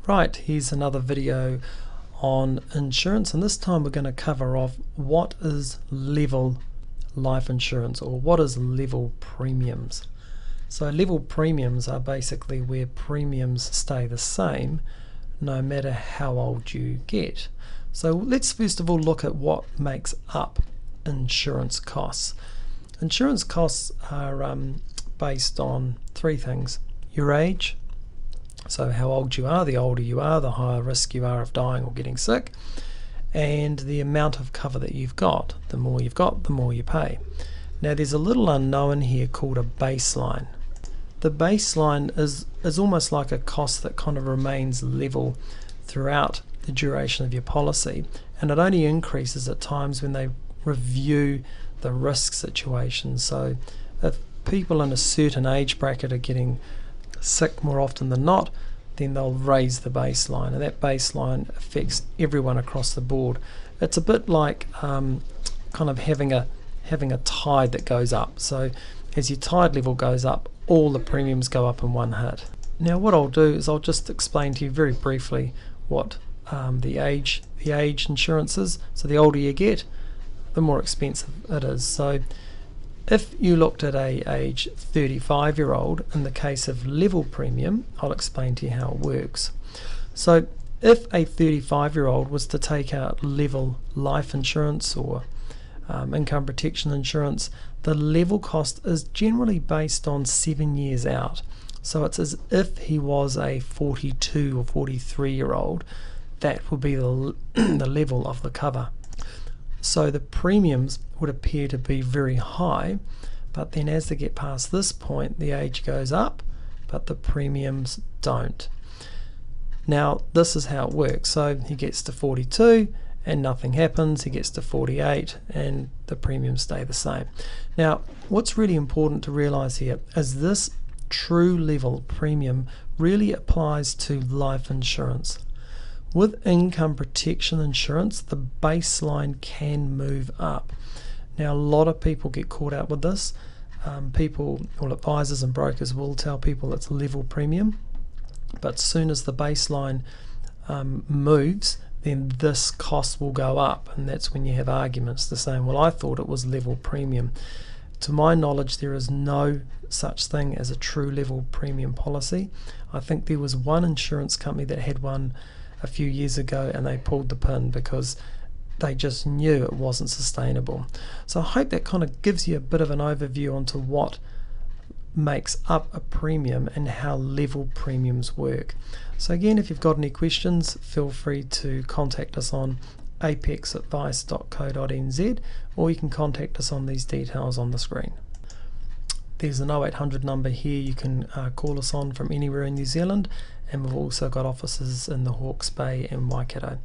Right, here's another video on insurance, and this time we're going to cover off what is level life insurance, or what is level premiums. So level premiums are basically where premiums stay the same no matter how old you get. So let's first of all look at what makes up insurance costs. Insurance costs are based on three things: your age, so how old you are. The older you are, the higher risk you are of dying or getting sick, and the amount of cover that you've got. The more you've got, the more you pay. Now there's a little unknown here called a baseline. The baseline is almost like a cost that kind of remains level throughout the duration of your policy, and it only increases at times when they review the risk situation. So if people in a certain age bracket are getting sick more often than not, then they'll raise the baseline, and that baseline affects everyone across the board. It's a bit like kind of having a tide that goes up. So as your tide level goes up, all the premiums go up in one hit. Now what I'll do is I'll just explain to you very briefly what the age insurance is. So the older you get, the more expensive it is. So if you looked at a age 35-year-old, in the case of level premium, I'll explain to you how it works. So if a 35-year-old was to take out level life insurance or income protection insurance, the level cost is generally based on 7 years out. So it's as if he was a 42 or 43-year-old. That would be the level of the cover. So the premiums would appear to be very high, but then as they get past this point, the age goes up, but the premiums don't. Now this is how it works. So he gets to 42 and nothing happens. He gets to 48 and the premiums stay the same. Now what's really important to realize here is this true level premium really applies to life insurance. With income protection insurance, the baseline can move up. Now a lot of people get caught out with this. Advisors and brokers will tell people it's level premium, but as soon as the baseline moves, then this cost will go up, and that's when you have arguments to saying, well, I thought it was level premium. To my knowledge, there is no such thing as a true level premium policy. I think there was one insurance company that had one a few years ago, and they pulled the pin because they just knew it wasn't sustainable. So I hope that kind of gives you a bit of an overview onto what makes up a premium and how level premiums work. So again, if you've got any questions, feel free to contact us on apexadvice.co.nz, or you can contact us on these details on the screen. There's an 0800 number here you can call us on from anywhere in New Zealand, and we've also got offices in the Hawke's Bay and Waikato.